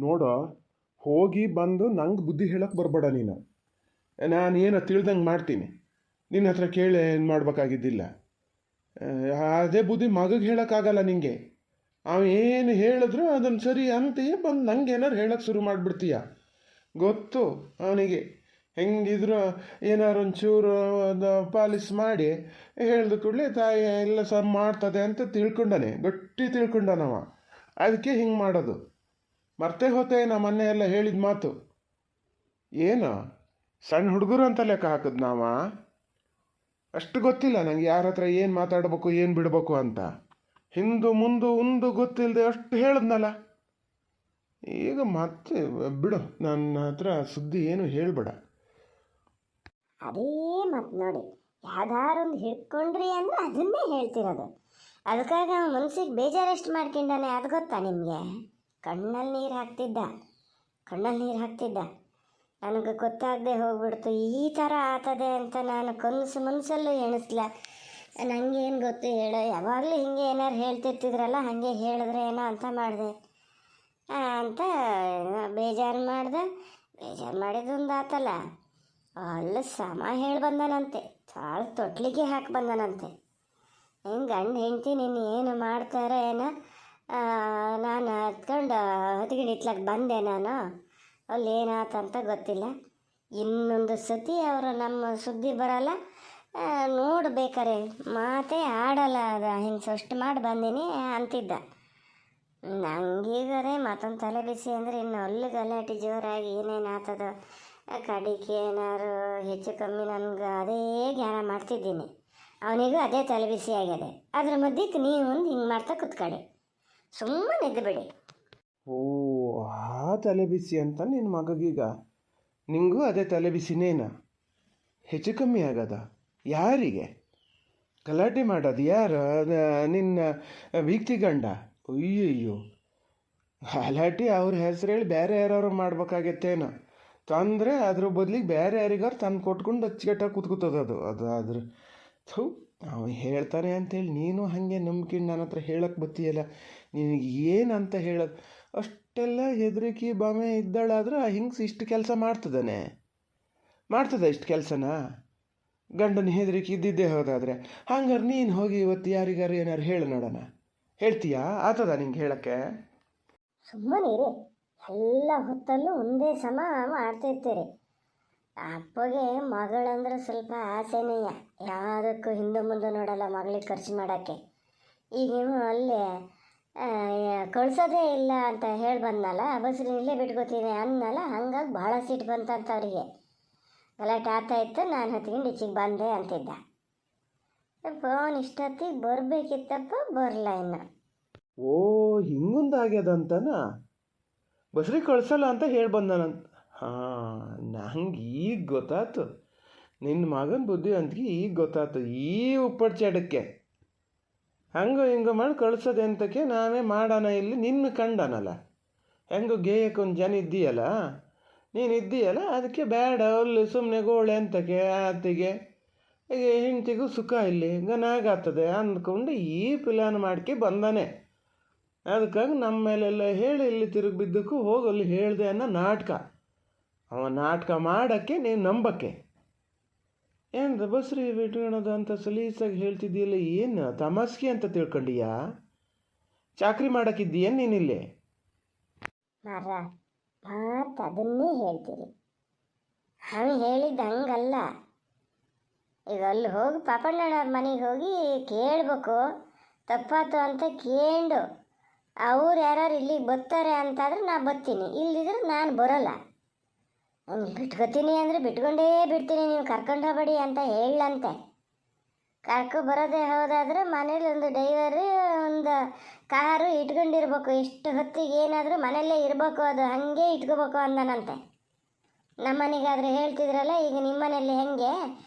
ನೋಡೋ, ಹೋಗಿ ಬಂದು ನಂಗೆ ಬುದ್ಧಿ ಹೇಳಕ್ಕೆ ಬರಬೇಡ ನೀನು. ನಾನು ಏನೋ ತಿಳ್ದಂಗೆ ಮಾಡ್ತೀನಿ, ನಿನ್ನ ಹತ್ರ ಕೇಳಿ ಏನು ಮಾಡಬೇಕಾಗಿದ್ದಿಲ್ಲ. ಅದೇ ಬುದ್ಧಿ ಮಗಗೆ ಹೇಳೋಕ್ಕಾಗಲ್ಲ ನಿಂಗೆ. ಅವ ಏನು ಹೇಳಿದ್ರು ಅದನ್ನು ಸರಿ ಅಂತೀಯ, ಬಂದು ನಂಗೆ ಏನಾರು ಹೇಳೋಕ್ಕೆ ಶುರು ಮಾಡಿಬಿಡ್ತೀಯ. ಗೊತ್ತು ಅವನಿಗೆ, ಹೆಂಗಿದ್ರು ಏನಾರು ಒಂಚೂರು ಪಾಲಿಸ್ ಮಾಡಿ ಹೇಳ್ದ ಕೂಡಲೇ ತಾಯಿ ಎಲ್ಲ ಮಾಡ್ತದೆ ಅಂತ ತಿಳ್ಕೊಂಡಾನೆ, ಗಟ್ಟಿ ತಿಳ್ಕೊಂಡನವ. ಅದಕ್ಕೆ ಹಿಂಗೆ ಮಾಡೋದು. ಮರ್ತೇ ಹೋತೆ ನಾ ಮೊನ್ನೆ ಎಲ್ಲ ಹೇಳಿದ ಮಾತು. ಏನು ಸಣ್ಣ ಹುಡುಗರು ಅಂತ ಲೆಕ್ಕ ಹಾಕಿದ್ ನಾವ? ಅಷ್ಟು ಗೊತ್ತಿಲ್ಲ ನನಗೆ ಯಾರ ಹತ್ರ ಏನು ಮಾತಾಡ್ಬೇಕು ಏನು ಬಿಡಬೇಕು ಅಂತ. ಹಿಂದು ಮುಂದು ಒಂದು ಗೊತ್ತಿಲ್ಲದೆ ಅಷ್ಟು ಹೇಳಿದ್ನಲ್ಲ. ಈಗ ಮತ್ತೆ ಬಿಡು, ನನ್ನ ಹತ್ರ ಸುದ್ದಿ ಏನು ಹೇಳಬೇಡ. ಅದೇ ಮತ್ತು ನೋಡಿ, ಯಾವ್ದಾರೊಂದು ಹಿಡ್ಕೊಂಡ್ರಿ ಅಂದ್ರೆ ಅದನ್ನೇ ಹೇಳ್ತಿರೋದು. ಅದಕ್ಕಾಗ ಮನ್ಸಿಗೆ ಬೇಜಾರಷ್ಟು ಮಾಡ್ಕೊಂಡಾನೆ, ಅದು ಗೊತ್ತಾ ನಿಮಗೆ? ಕಣ್ಣಲ್ಲಿ ನೀರು ಹಾಕ್ತಿದ್ದ. ನನಗೆ ಗೊತ್ತಾಗದೆ ಹೋಗ್ಬಿಡ್ತು ಈ ಥರ ಆಗ್ತದೆ ಅಂತ. ನಾನು ಮನಸ್ಸಲ್ಲೂ ಎಣಿಸ್ಲ. ನನಗೇನು ಗೊತ್ತು ಹೇಳೋ, ಯಾವಾಗಲೂ ಹಿಂಗೆ ಏನಾರು ಹೇಳ್ತಿರ್ತಿದ್ರಲ್ಲ, ಹಾಗೆ ಹೇಳಿದ್ರೆ ಏನೋ ಅಂತ ಮಾಡಿದೆ ಅಂತ ಬೇಜಾರು ಮಾಡಿದ್ದೊಂದು ಆತಲ್ಲ. ಅಲ್ಲ ಸಮ ಹೇಳಿ ಬಂದನಂತೆ, ಸಾಳು ತೊಟ್ಲಿಗೆ ಹಾಕಿ ಬಂದನಂತೆ. ಹಿಂಗೆ ಗಂಡು ಹೆಂಡ್ತಿ ನೀನು ಏನು ಮಾಡ್ತಾರೆ ಏನೋ. ನಾನು ಹೊತ್ಕೊಂಡು ಇಟ್ಲಕ್ಕೆ ಬಂದೆ. ನಾನು ಅಲ್ಲಿ ಏನಾತಂತ ಗೊತ್ತಿಲ್ಲ. ಇನ್ನೊಂದು ಸತಿ ಅವರು ನಮ್ಮ ಸುದ್ದಿ ಬರಲ್ಲ, ನೋಡ್ಬೇಕಾರೆ ಮಾತೇ ಆಡಲ್ಲ. ಅದು ಹಿಂಗೆ ಸೊಷ್ಟು ಮಾಡಿ ಬಂದೀನಿ ಅಂತಿದ್ದ. ನಂಗೀಗರೆ ಮತ್ತೊಂದು ತಲೆ ಬಿಸಿ ಅಂದರೆ ಇನ್ನು ಅಲ್ಲಿ ಗಲಾಟೆ ಜೋರಾಗಿ ಏನೇನು ಆಗ್ತದೋ. ಕಡಿಕೆ ಏನಾರು ಹೆಚ್ಚು ಕಮ್ಮಿ ನನಗೆ ಅದೇ ಜ್ಞಾನ ಮಾಡ್ತಿದ್ದೀನಿ. ಅವನಿಗೂ ಅದೇ ತಲೆ ಬಿಸಿ ಆಗ್ಯದೆ. ಅದ್ರ ಮಧ್ಯಕ್ಕೆ ನೀವು ಒಂದು ಹಿಂಗೆ ಮಾಡ್ತಾ ಕೂತ್ಕಡೆ, ಸುಮ್ಮನೆ ಇದ್ದು ಬಿಡಿ. ಓ, ಆ ತಲೆ ಬಿಸಿ ಅಂತ ನಿನ್ನ ಮಗಗೀಗ? ನಿಂಗೂ ಅದೇ ತಲೆ ಬಿಸಿನೇನ? ಹೆಚ್ಚು ಕಮ್ಮಿ ಆಗದ? ಯಾರಿಗೆ ಗಲಾಟೆ ಮಾಡೋದು? ಯಾರು? ನಿನ್ನ ವೀಕ್ತಿ ಗಂಡ? ಅಯ್ಯಯ್ಯೋ, ಗಲಾಟೆ ಅವ್ರ ಹೆಸರು ಹೇಳಿ ಬೇರೆ ಯಾರು ಮಾಡ್ಬೇಕಾಗತ್ತೇನೋ. ತಂದರೆ ಅದ್ರ ಬದಲಿಗೆ ಬೇರೆ ಯಾರಿಗಾರು ತಂದು ಕೊಟ್ಕೊಂಡು ಅಚ್ಚುಕಟ್ಟಾಗಿ ಕೂತ್ಕೋತದದು. ಅದ್ರ ಅವ ಹೇಳ್ತಾನೆ ಅಂತೇಳಿ ನೀನು ಹಾಗೆ ನಂಬಿಕೆ ನನ್ನ ಹತ್ರ ಹೇಳಕ್ಕೆ ಬತ್ತೀಯಲ್ಲ. ನಿನಗೆ ಏನಂತ ಹೇಳೋದು? ಅಷ್ಟೆಲ್ಲ ಹೆದರಿಕೆ ಬಾಮೆ ಇದ್ದಾಳಾದ್ರೆ ಹಿಂಗೆ ಇಷ್ಟು ಕೆಲಸ ಮಾಡ್ತದೆ ಇಷ್ಟು ಕೆಲಸನ? ಗಂಡನ ಹೆದರಿಕೆ ಇದ್ದಿದ್ದೇ ಹೋದಾದರೆ ಹಂಗಾರೆ ನೀನು ಹೋಗಿ ಇವತ್ತು ಯಾರಿಗಾರು ಏನಾರು ಹೇಳು ನೋಡೋಣ. ಹೇಳ್ತೀಯಾ? ಆತದ ನಿಂಗೆ ಹೇಳೋಕ್ಕೆ? ಸುಮ್ಮನಿರಿ, ಎಲ್ಲ ಹೊತ್ತಲ್ಲೂ ಒಂದೇ ಸಮ ಮಾಡ್ತಿರ್ತೀರಿ. ಅಪ್ಪಗೆ ಮಗಳಂದ್ರೆ ಸ್ವಲ್ಪ ಆಸೆನೇಯ, ಯಾವುದಕ್ಕೂ ಹಿಂದೆ ಮುಂದೆ ನೋಡಲ್ಲ ಮಗಳಿಗೆ ಖರ್ಚು ಮಾಡೋಕ್ಕೆ. ಈಗ ನೀವು ಅಲ್ಲಿ ಕಳ್ಸೋದೇ ಇಲ್ಲ ಅಂತ ಹೇಳಿ ಬಂದನಲ್ಲ, ಬಸ್ರು ಇಲ್ಲೇ ಬಿಟ್ಕೋತೀನಿ ಅನ್ನಲ್ಲ. ಹಂಗಾಗಿ ಭಾಳ ಸಿಟ್ಟು ಬಂತಂತ ಅವರಿಗೆ. ಗಲಾಟೆ ಆಗ್ತಾಯಿತ್ತು, ನಾನು ಹೊತ್ಕೊಂಡು ಈಚೆಗೆ ಬಂದೆ ಅಂತಿದ್ದ. ಫೋನ್ ಇಷ್ಟೊತ್ತಿಗೆ ಬರಬೇಕಿತ್ತಪ್ಪ, ಬರಲ್ಲ ಇನ್ನು. ಓ, ಹಿಂಗೊಂದಾಗ್ಯದಂತನ? ಬಸ್ರಿಗೆ ಕಳ್ಸಲ್ಲ ಅಂತ ಹೇಳಿ ಬಂದನಂತ. ಹಾಂ, ನಂಗೆ ಈಗ ಗೊತ್ತಾಯ್ತು. ನಿನ್ನ ಮಗನ ಬುದ್ಧಿ ಅಂತಿಗೆ ಈಗ ಗೊತ್ತಾಯ್ತು. ಈ ಉಪ್ಪಡ್ಚಾಡಕ್ಕೆ ಹಂಗೋ ಹಿಂಗೋ ಮಾಡಿ ಕಳ್ಸೋದೆ ಅಂತಕ್ಕೆ ನಾವೇ ಮಾಡೋಣ ಇಲ್ಲಿ. ನಿನ್ನ ಕಂಡನಲ್ಲ, ಹೆಂಗೋ ಗೇಯಕ್ಕೊಂದು ಜನ ಇದ್ದೀಯಲ್ಲ, ನೀನು ಇದ್ದೀಯಲ್ಲ, ಅದಕ್ಕೆ ಬೇಡ ಅಲ್ಲಿ ಸುಮ್ಮನೆ ಗೋಳೆ ಅಂತಕ್ಕೆ ಆತಿಗೆ ಹೆಂಡ್ತಿಗೂ ಸುಖ ಇಲ್ಲಿ ಗನಾಗಾಗ್ತದೆ ಅಂದ್ಕೊಂಡು ಈ ಪ್ಲಾನ್ ಮಾಡ್ಕೆ ಬಂದಾನೆ. ಅದಕ್ಕಾಗಿ ನಮ್ಮ ಮೇಲೆಲ್ಲ ಹೇಳಿ ಇಲ್ಲಿ ತಿರುಗಿ ಬಿದ್ದಕ್ಕೂ ಹೋಗಿ ಅಲ್ಲಿ ಹೇಳಿದೆ ಅನ್ನೋ ನಾಟಕ. ಅವ ನಾಟಕ ಮಾಡೋಕ್ಕೆ ನೀನು ನಂಬಕ್ಕೆ ಏನು ಬಸ್ರಿ ಬಿಟ್ಕೊಳೋದು ಅಂತ ಸಲೀಸಾಗಿ ಹೇಳ್ತಿದ್ದೀಯಲ್ಲ. ಏನು ತಮಾಸ್ಕಿ ಅಂತ ತಿಳ್ಕೊಂಡಿಯಾ? ಚಾಕ್ರಿ ಮಾಡೋಕ್ಕಿದ್ದೀಯೇನು ನೀನಿಲ್ಲಿ? ಮಾತು ಅದನ್ನೇ ಹೇಳ್ತೀರಿ. ಹಂಗೆ ಹೇಳಿದ್ದು ಹಂಗಲ್ಲ. ಈಗ ಅಲ್ಲಿ ಹೋಗಿ ಪಾಪಣ್ಣನವ್ರ ಮನೆಗೆ ಹೋಗಿ ಕೇಳಬೇಕು, ತಪ್ಪಾತು ಅಂತ ಕೇಳು. ಅವ್ರು ಯಾರು ಇಲ್ಲಿಗೆ ಬರ್ತಾರೆ ಅಂತಾದ್ರೆ ನಾ ಬರ್ತೀನಿ, ಇಲ್ಲಿದ್ರೆ ನಾನು ಬರೋಲ್ಲ. ಬಿಟ್ಕೊತೀನಿ ಅಂದರೆ ಬಿಟ್ಕೊಂಡೇ ಬಿಡ್ತೀನಿ, ನೀವು ಕರ್ಕೊಂಡು ಹೋಗಬೇಡಿ ಅಂತ ಹೇಳಂತೆ. ಬರೋದೇ ಹೋದಾದ್ರೆ ಮನೇಲಿ ಒಂದು ಡೈವರ್ ಒಂದು ಕಾರು ಇಟ್ಕೊಂಡಿರ್ಬೇಕು. ಇಷ್ಟು ಹೊತ್ತಿಗೆ ಏನಾದರೂ ಮನೆಯಲ್ಲೇ ಇರಬೇಕು, ಅದು ಹಾಗೆ ಇಟ್ಕೋಬೇಕು ಅಂದನಂತೆ. ನಮ್ಮ ಮನೆಗಾದರೆ ಹೇಳ್ತಿದ್ರಲ್ಲ, ಈಗ ನಿಮ್ಮ ಮನೇಲಿ ಹೆಂಗೆ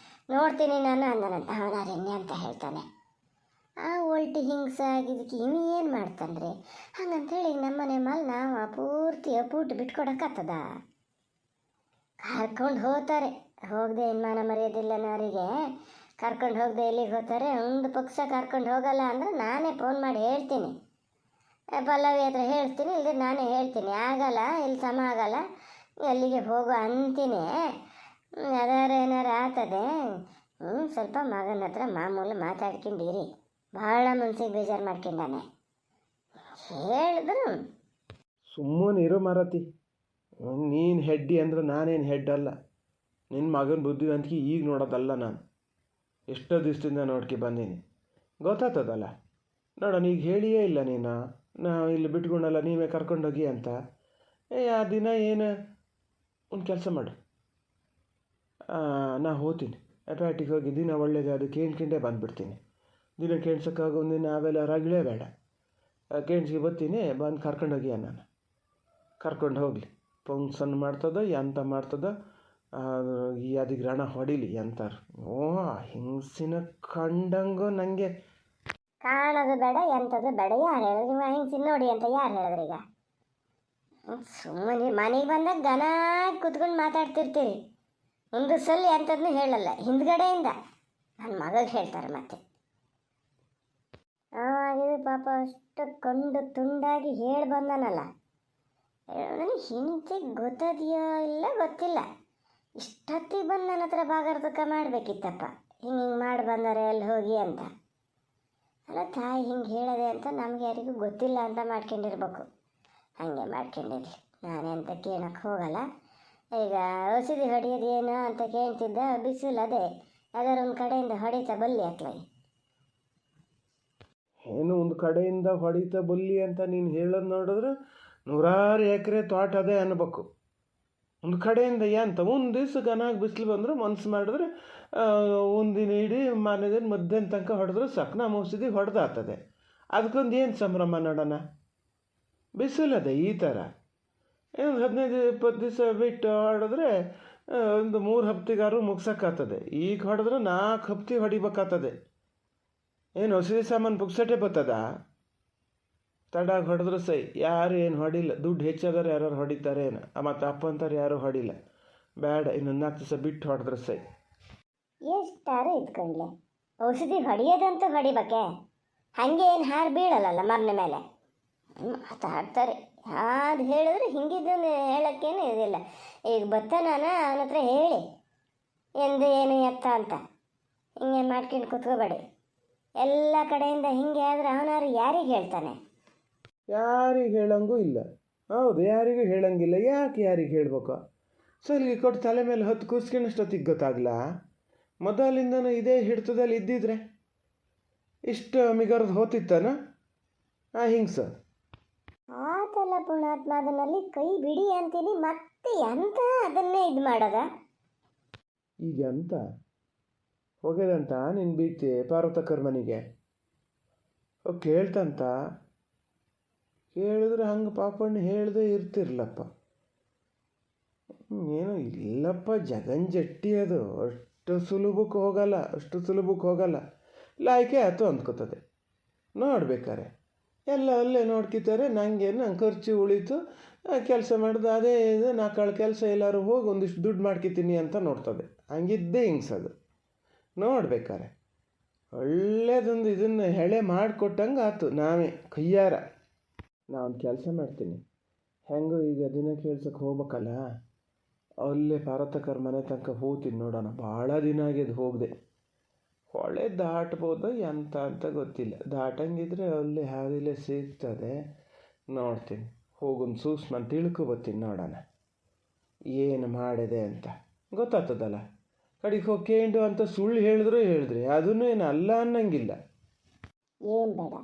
ನೋಡ್ತೀನಿ ನಾನು ಅಂದನಂತೆ. ಅವನಾರೆನ್ನೆ ಅಂತ ಹೇಳ್ತಾನೆ. ಆ ಒಲ್ಟಿ ಹಿಂಗ್ಸೆ ಆಗಿದ್ದಕ್ಕೆ ಇವು ಏನು ಮಾಡ್ತಾನ್ರಿ ಹಂಗಂತೇಳಿ ನಮ್ಮ ಮನೆ ಮೇಲೆ ನಾವು ಪೂರ್ತಿ ಅಪ್ಪುಟ್ಟು ಬಿಟ್ಕೊಡೋಕ್ಕಾಗ್ತದ? ಕರ್ಕೊಂಡು ಹೋಗ್ತಾರೆ, ಹೋಗದೆ ಮಾನ ಮರ್ಯಾದಿಲ್ಲನವರಿಗೆ ಕರ್ಕೊಂಡು ಹೋಗದೆ ಎಲ್ಲಿಗೆ ಹೋಗ್ತಾರೆ. ಒಂದು ಪಕ್ಷ ಕರ್ಕೊಂಡು ಹೋಗಲ್ಲ ಅಂದರೆ ನಾನೇ ಫೋನ್ ಮಾಡಿ ಹೇಳ್ತೀನಿ. ಪಲ್ಲವಿ ಹತ್ರ ಹೇಳ್ತೀನಿ, ಇಲ್ಲದೆ ನಾನೇ ಹೇಳ್ತೀನಿ. ಆಗಲ್ಲ, ಇಲ್ಲಿ ಸಮ ಆಗಲ್ಲ, ಎಲ್ಲಿಗೆ ಹೋಗು ಅಂತೀನಿ. ಅದಾರ ಏನಾರು ಆಗ್ತದೆ. ಸ್ವಲ್ಪ ಮಗನ ಹತ್ರ ಮಾಮೂಲು ಮಾತಾಡ್ಕೊಂಡಿರಿ. ಭಾಳ ಮನ್ಸಿಗೆ ಬೇಜಾರು ಮಾಡ್ಕೊಂಡಾನೆ. ಹೇಳಿದ್ರು ಸುಮ್ಮನೆ ಇರೋ ಮಾರತಿ. ನೀನು ಹೆಡ್ಡಿ ಅಂದ್ರೆ ನಾನೇನು ಹೆಡ್ ಅಲ್ಲ. ನಿನ್ನ ಮಗನ ಬುದ್ಧಿವಂತಿಕೆ ಈಗ ನೋಡೋದಲ್ಲ ನಾನು. ಎಷ್ಟೋ ದಿವಸದಿಂದ ನೋಡ್ಕೆ ಬಂದೀನಿ, ಗೊತ್ತಾಗ್ತದಲ್ಲ. ನೋಡೋಣ, ಈಗ ಹೇಳಿಯೇ ಇಲ್ಲ ನೀನು, ನಾವು ಇಲ್ಲಿ ಬಿಟ್ಕೊಂಡಲ್ಲ ನೀವೇ ಕರ್ಕೊಂಡೋಗಿ ಅಂತ. ಆ ದಿನ ಏನು ಒಂದು ಕೆಲಸ ಮಾಡು, ನಾ ಹೋಗ್ತೀನಿ ಪ್ಯಾಟಿಗೆ ಹೋಗಿ ದಿನ ಒಳ್ಳೇದು ಅದು ಕೇಳ್ಕೊಂಡೇ ಬಂದುಬಿಡ್ತೀನಿ. ದಿನ ಕೇಳ್ಸೋಕ್ಕಾಗ ಒಂದಿನ ಆಮೇಲೆ ರಗಳೇ ಬೇಡ, ಕೇಳ್ಸಿಗೆ ಬರ್ತೀನಿ, ಬಂದು ಕರ್ಕೊಂಡೋಗಿ ನಾನು. ಕರ್ಕೊಂಡು ಹೋಗಲಿ, ಫಂಕ್ಷನ್ ಮಾಡ್ತದ ಎಂತ ಮಾಡ್ತದ, ಈ ಅದಕ್ಕೆ ರಣ ಹೊಡಿಲಿ ಎಂತಾರು. ಹಿಂಸಿನ ಕಂಡಂಗು ನನಗೆ ಕಾಣೋದು ಬೇಡ, ಎಂಥದ್ದು ಬೇಡ. ಯಾರು ಹೇಳಿದ್ರು ನೀವು ಹಿಂಗೆ ನೋಡಿ ಅಂತ? ಯಾರು ಹೇಳಿದ್ರು? ಈಗ ಸುಮ್ಮನೆ ಮನೆಗೆ ಬಂದಾಗ ಗನ ಕೂತ್ಕೊಂಡು ಮಾತಾಡ್ತಿರ್ತೀರಿ. ಒಂದು ಸಲ ಎಂಥದ್ನು ಹೇಳಲ್ಲ, ಹಿಂದ್ಗಡೆಯಿಂದ ನನ್ನ ಮಗಳಿಗೆ ಹೇಳ್ತಾರೆ. ಮತ್ತೆ ಆವಾಗಿದ್ದು ಪಾಪ ಅಷ್ಟು ಕಂಡು ತುಂಡಾಗಿ ಹೇಳಿ ಬಂದನಲ್ಲ. ನನಗೆ ಹಿಂದೆ ಗೊತ್ತದೆಯೋ ಇಲ್ಲ ಗೊತ್ತಿಲ್ಲ. ಇಷ್ಟೊತ್ತಿಗೆ ಬಂದು ನನ್ನ ಹತ್ರ ಭಾಗಾರ್ಧಕ ಮಾಡಬೇಕಿತ್ತಪ್ಪ, ಹಿಂಗೆ ಮಾಡಿ ಬಂದರೆ ಅಲ್ಲಿ ಹೋಗಿ ಅಂತ. ಅಲ್ಲ, ತಾಯಿ ಹಿಂಗೆ ಹೇಳದೆ ಅಂತ ನಮ್ಗೆ ಯಾರಿಗೂ ಗೊತ್ತಿಲ್ಲ ಅಂತ ಮಾಡ್ಕೊಂಡಿರ್ಬೇಕು. ಹಾಗೆ ಮಾಡ್ಕೊಂಡಿರಲಿ, ನಾನೆಂತ ಕೇಳಕ್ಕೆ ಹೋಗಲ್ಲ. ಈಗ ಔಷಧಿ ಹೊಡೆಯೋದು ಏನು ಅಂತ ಕೇಳ್ತಿದ್ದ, ಬಿಸಿಲು ಅದೇ ಯಾವ್ದಾರು ಒಂದು ಕಡೆಯಿಂದ ಹೊಡಿತಾ ಬಲ್ಲಿ ಹಾಕ್ಲಾಗಿ. ಏನು ಒಂದು ಕಡೆಯಿಂದ ಹೊಡಿತಾ ಬಲ್ಲಿ ಅಂತ ನೀನು ಹೇಳೋದು ನೋಡಿದ್ರೆ 100 ಎಕರೆ ತೋಟ ಅದೇ ಅನ್ಬೇಕು. ಒಂದು ಕಡೆಯಿಂದ ಎಂತ ಒಂದು ದಿವ್ಸ ಗನಾಗಿ ಬಿಸಿಲು ಬಂದರೆ ಮನ್ಸು ಮಾಡಿದ್ರೆ ಒಂದಿನ ಇಡೀ ಮನೆದೇನು ಮಧ್ಯಾಹ್ನ ತನಕ ಹೊಡೆದ್ರೆ ಸಾಕು, ನಮ್ಮ ಔಷಧಿ ಹೊಡೆದಾಗ್ತದೆ. ಅದಕ್ಕೊಂದು ಏನು ಸಂಭ್ರಮ ನೋಡೋಣ. ಬಿಸಿಲದೆ ಈ ಥರ ಏನು 15-20 ದಿವಸ ಬಿಟ್ಟು ಹೊಡೆದ್ರೆ ಒಂದು 3 ಹಪ್ತಿಗಾರು ಮುಗ್ಸೋಕ್ಕಾಗ್ತದೆ. ಈಗ ಹೊಡೆದ್ರೆ 4 ಹಪ್ತಿ ಹೊಡಿಬೇಕಾಗ್ತದೆ. ಏನು ಔಷಧಿ ಸಾಮಾನು ಪುಕ್ಸಟ್ಟೆ ಬರ್ತದ? ತಡಾಗಿ ಹೊಡೆದ್ರೆ ಸೈ, ಯಾರು ಏನು ಹೊಡಿಲ್ಲ. ದುಡ್ಡು ಹೆಚ್ಚಾದ್ರೆ ಯಾರು ಹೊಡಿತಾರೆ ಏನು, ಮತ್ತು ಅಪ್ಪ ಅಂತಾರೆ ಯಾರು ಹೊಡಿಲ್ಲ. ಬೇಡ, ಇನ್ನೊಂದು 4 ದಿವಸ ಬಿಟ್ಟು ಹೊಡೆದ್ರೆ ಸೈ. ಎಷ್ಟಾರು ಇದ್ಕೊಂಡ್ಲೆ ಔಷಧಿ ಹೊಡೆಯೋದಂತೂ ಹೊಡಿಬೇಕೆ, ಹಾಗೆ ಏನು ಹಾರು ಬೀಳಲ್ಲ ಮರನ ಮೇಲೆ. ಮಾತಾಡ್ತಾರೆ, ಅದು ಹೇಳಿದ್ರೆ ಹಿಂಗಿದ್ದನ್ನು ಹೇಳೋಕ್ಕೇನು ಇದಿಲ್ಲ. ಈಗ ನಾನು ಅವನ ಹತ್ರ ಹೇಳಿ ಎಂದು ಏನು ಎತ್ತ ಅಂತ ಹಿಂಗೆ ಮಾಡ್ಕೊಂಡು ಕೂತ್ಕೋಬೇಡಿ. ಎಲ್ಲ ಕಡೆಯಿಂದ ಹಿಂಗೆ ಆದರೆ ಅವನಾರು ಯಾರಿಗೆ ಹೇಳ್ತಾನೆ? ಯಾರಿಗೆ ಹೇಳಂಗೂ ಇಲ್ಲ. ಹೌದು, ಯಾರಿಗೂ ಹೇಳಂಗಿಲ್ಲ. ಯಾಕೆ ಯಾರಿಗೆ ಹೇಳ್ಬೇಕು? ಸಲಿಗೆ ಕೊಟ್ಟು ತಲೆ ಮೇಲೆ ಹೊತ್ತು ಕೂಸ್ಕೊಂಡಷ್ಟೊತ್ತಿಗೆ ಗೊತ್ತಾಗಲ್ಲ. ಮೊದಲಿಂದನೂ ಇದೇ ಹಿಡ್ತದಲ್ಲಿ ಇದ್ದಿದ್ರೆ ಇಷ್ಟು ಮಿಗರ್ದು ಹೋತಿತ್ತಾನ ಹಿಂಗ್ಸ? ಆತಲ್ಲ ಪುಣಾತ್ಮ, ಅದನ್ನಲ್ಲಿ ಕೈ ಬಿಡಿ ಅಂತೀನಿ, ಮತ್ತೆ ಎಂತ ಅದನ್ನೇ ಇದು ಮಾಡೋದ? ಈಗ ಅಂತ ಹೋಗ್ಯದಂತ ನಿನ್ನ ಬೀತಿ ಪಾರ್ವತಕ್ಕರ ಮನೆಗೆ ಕೇಳ್ತಂತ. ಕೇಳಿದ್ರೆ ಹಂಗೆ ಪಾಪಣ್ಣ ಹೇಳ್ದೆ ಇರ್ತಿರ್ಲಪ್ಪ. ಏನೋ ಇಲ್ಲಪ್ಪ, ಜಗಂಜಟ್ಟಿ ಅದು. ಅಷ್ಟು ಸುಲಭಕ್ಕೆ ಹೋಗಲ್ಲ. ಲಾಯ್ಕೆ ಆಯ್ತು ಅಂದ್ಕೋತದೆ. ನೋಡ್ಬೇಕಾರೆ ಎಲ್ಲ ಅಲ್ಲೇ ನೋಡ್ಕಿತಾರೆ. ನಂಗೆ ಖರ್ಚು ಉಳೀತು, ಕೆಲಸ ಮಾಡಿದೆ, ಅದೇ ಇದು 4 ಕೆಲಸ ಎಲ್ಲರೂ ಹೋಗಿ ಒಂದಿಷ್ಟು ದುಡ್ಡು ಮಾಡ್ಕೊತೀನಿ ಅಂತ ನೋಡ್ತದೆ. ಹಂಗಿದ್ದೇ ಹಿಂಗ್ಸದು. ನೋಡ್ಬೇಕಾರೆ ಒಳ್ಳೇದೊಂದು ಇದನ್ನು ಹೆಳೆ ಮಾಡಿಕೊಟ್ಟಂಗೆ ಆಯ್ತು. ನಾವೇ ಕೈಯಾರ ನಾವೊಂದು ಕೆಲಸ ಮಾಡ್ತೀನಿ. ಹೆಂಗೂ ಈಗ ದಿನ ಕೇಳ್ಸಕ್ಕೆ ಹೋಗ್ಬೇಕಲ್ಲ, ಅಲ್ಲೇ ಪಾರ್ವತಕ್ಕರ ಮನೆ ತನಕ ಹೋಗ್ತೀನಿ. ನೋಡೋಣ, ಭಾಳ ದಿನ ಆಗ್ಯದ ಹೋಗದೆ. ಹೊಳೆ ದಾಟ್ಬೋದು ಎಂತ ಅಂತ ಗೊತ್ತಿಲ್ಲ. ದಾಟಂಗಿದ್ರೆ ಅಲ್ಲಿ ಹಾದಿಲೇ ಸಿಗ್ತದೆ. ನೋಡ್ತೀನಿ, ಹೋಗೊಂದು ಸೂಸ್ಮನ್ ತಿಳ್ಕೊಬತ್ತೀನಿ. ನೋಡೋಣ ಏನು ಮಾಡಿದೆ ಅಂತ ಗೊತ್ತಾಗ್ತದಲ್ಲ. ಕಡೆಗೆ ಹೋಗಿ ಕೇಂಡು ಅಂತ ಸುಳ್ಳು ಹೇಳಿದ್ರಿ, ಅದನ್ನು ಏನು ಅಲ್ಲ ಅನ್ನಂಗಿಲ್ಲ. ಏನು ಬೇಡ,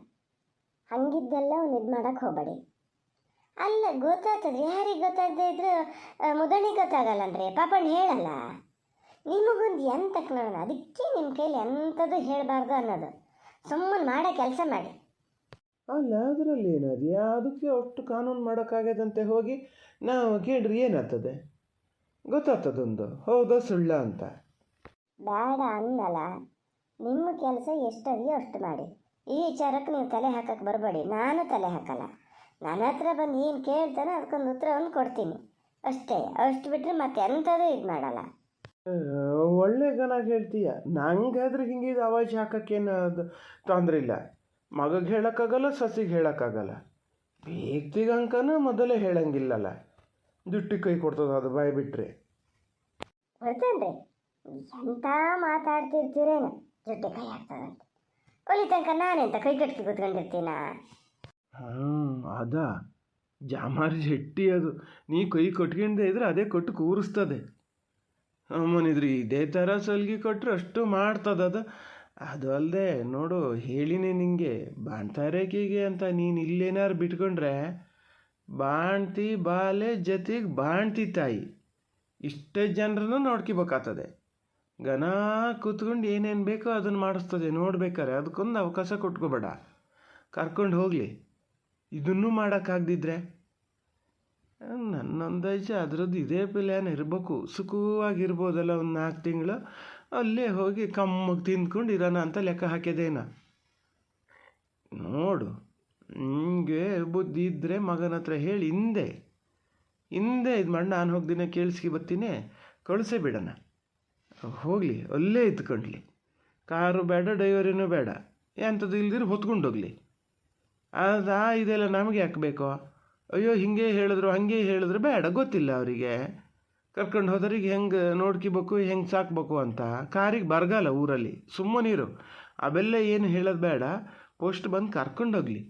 ಹಂಗಿದ್ದೆಲ್ಲ ಒಂದು ಇದು ಮಾಡೋಕ್ಕೆ ಹೋಗಬೇಡಿ. ಅಲ್ಲ, ಗೊತ್ತಾಗ್ತದೆ. ಯಾರಿಗೆ ಗೊತ್ತಾಗದೇ ಇದ್ರೆ ಮುದಣಿಗೆ ಗೊತ್ತಾಗಲ್ಲನ್ರಿ, ಪಾಪಣ್ಣ ಹೇಳಲ್ಲ. ನಿಮಗೊಂದು ಎಂತಕ್ಕೆ ನೋಡೋಣ, ಅದಕ್ಕೆ ನಿಮ್ಮ ಕೈಲಿ ಎಂಥದ್ದು ಹೇಳಬಾರ್ದು ಅನ್ನೋದು. ಸುಮ್ಮನೆ ಮಾಡೋ ಕೆಲಸ ಮಾಡಿ. ಅಲ್ಲ, ಅದರಲ್ಲಿ ಏನದು? ಅದಕ್ಕೆ ಅಷ್ಟು ಕಾನೂನು ಮಾಡೋಕ್ಕಾಗ್ಯದಂತೆ ಹೋಗಿ ನಾವು ಕೇಳ್ರಿ ಏನಾಗ್ತದೆ? ಗೊತ್ತಾಗ್ತದೊಂದು ಹೌದಾ ಸುಳ್ಳ ಅಂತ. ಬೇಡ ಅನ್ನಲ್ಲ, ನಿಮ್ಮ ಕೆಲಸ ಎಷ್ಟದೆಯೋ ಅಷ್ಟು ಮಾಡಿ. ಈ ವಿಚಾರಕ್ಕೆ ನೀವು ತಲೆ ಹಾಕಕ್ಕೆ ಬರಬೇಡಿ. ನಾನು ತಲೆ ಹಾಕಲ್ಲ. ನನ್ನ ಹತ್ರ ಬಂದು ಏನು ಕೇಳ್ತಾನೆ ಅದಕ್ಕೊಂದು ಉತ್ತರವನ್ನು ಕೊಡ್ತೀನಿ ಅಷ್ಟೇ. ಅಷ್ಟು ಬಿಟ್ಟರೆ ಮತ್ತೆ ಎಂಥದ್ದು ಇದು ಮಾಡಲ್ಲ. ಒಳ್ಳೆ ಗನಾಗಿ ಹೇಳ್ತೀಯ. ನಂಗಾದ್ರೆ ಹಿಂಗಿದು ಅವಾಜ್ ಹಾಕೋಕ್ಕೇನು ಅದು ತೊಂದರೆ ಇಲ್ಲ. ಮಗಗೆ ಹೇಳೋಕ್ಕಾಗಲ್ಲ, ಸಸಿಗೆ ಹೇಳೋಕ್ಕಾಗಲ್ಲ. ಬೇಕ್ತಿಗಂಕನ ಮೊದಲೇ ಹೇಳಂಗಿಲ್ಲಲ್ಲ, ಜುಟ್ಟಿ ಕೈ ಕೊಡ್ತದ ಅದು ಬಾಯಿ ಬಿಟ್ಟರೆ. ಬರ್ತೇನ್ರಿ, ಎಂತ ಮಾತಾಡ್ತಿರ್ತೀರೇನು ಜೊತೆ ಕೈ ಆಗ್ತದಂತ. ಒಲಿ ತನಕ ನಾನೆಂತ ಕೈ ಕಟ್ಟಿ ಕೂತ್ಕೊಂಡಿರ್ತೀನ? ಅದ ಜಾಮಾರಿ ಜಟ್ಟಿ ಅದು. ನೀ ಕೈ ಕೊಟ್ಕೊಂಡೇ ಇದ್ರೆ ಅದೇ ಕೊಟ್ಟು ಕೂರಿಸ್ತದೆ. ಅಮ್ಮನಿದ್ರು ಇದೇ ಥರ ಸಲ್ಗಿ ಕೊಟ್ಟರೆ ಅಷ್ಟು ಮಾಡ್ತದ ಅದು. ಅದು ಅಲ್ಲದೆ ನೋಡು, ಹೇಳಿನೇ ನಿಂಗೆ ಬಾಣ್ತಾರೇಕಿಗೆ ಅಂತ ನೀನು ಇಲ್ಲೇನಾರು ಬಿಟ್ಕೊಂಡ್ರೆ ಬಾಣ್ತಿ ಬಾಲೆ ಜೊತೆಗೆ ಬಾಣ್ತಿ ತಾಯಿ ಇಷ್ಟೇ ಜನರನ್ನು ನೋಡ್ಕೋಬೇಕಾಗ್ತದೆ. ಗನ ಕೂತ್ಕೊಂಡು ಏನೇನು ಬೇಕೋ ಅದನ್ನು ಮಾಡಿಸ್ತದೆ ನೋಡ್ಬೇಕಾರೆ. ಅದಕ್ಕೊಂದು ಅವಕಾಶ ಕೊಟ್ಕೋಬೇಡ, ಕರ್ಕೊಂಡು ಹೋಗಲಿ. ಇದನ್ನೂ ಮಾಡೋಕ್ಕಾಗ್ದಿದ್ರೆ ನನ್ನೊಂದೈಚೆ ಅದರದ್ದು ಇದೇ ಪ್ಲ್ಯಾನ್ ಇರಬೇಕು. ಸುಖವಾಗಿರ್ಬೋದಲ್ಲ ಒಂದು 4 ತಿಂಗಳು ಅಲ್ಲೇ ಹೋಗಿ ಕಮ್ಮಗೆ ತಿಂದ್ಕೊಂಡು ಇರೋಣ ಅಂತ ಲೆಕ್ಕ ಹಾಕಿದೇನ. ನೋಡು, ನಿಮಗೆ ಬುದ್ಧಿ ಇದ್ದರೆ ಮಗನ ಹತ್ರ ಹೇಳಿ ಹಿಂದೆ ಇದು ಮಾಡಿ ನಾನು ಹೋಗ್ದಿನ ಕೇಳಿಸ್ಕಿ ಬರ್ತೀನಿ, ಕಳಿಸೇ ಬಿಡೋಣ. ಹೋಗಲಿ, ಅಲ್ಲೇ ಇದ್ಕೊಂಡ್ಲಿ. ಕಾರು ಬೇಡ, ಡ್ರೈವರಿನೂ ಬೇಡ, ಎಂಥದ್ದು ಇಲ್ದಿರು ಹೊತ್ಕೊಂಡೋಗ್ಲಿ. ಇದೆಲ್ಲ ನಮಗೆ ಯಾಕೆ ಬೇಕೋ? ಅಯ್ಯೋ ಹಿಂಗೆ ಹೇಳಿದ್ರು ಹಾಗೆ ಹೇಳಿದ್ರು ಬೇಡ, ಗೊತ್ತಿಲ್ಲ ಅವರಿಗೆ. ಕರ್ಕೊಂಡು ಹೋದರಿಗೆ ಹೆಂಗೆ ನೋಡ್ಕೋಬೇಕು, ಹೆಂಗೆ ಸಾಕ್ಬೇಕು ಅಂತ. ಕಾರಿಗೆ ಬರಗಾಲ ಊರಲ್ಲಿ, ಸುಮ್ಮನಿರು. ಅವೆಲ್ಲ ಏನು ಹೇಳೋದು ಬೇಡ, ಪೋಸ್ಟ್ ಬಂದು ಕರ್ಕೊಂಡೋಗ್ಲಿ.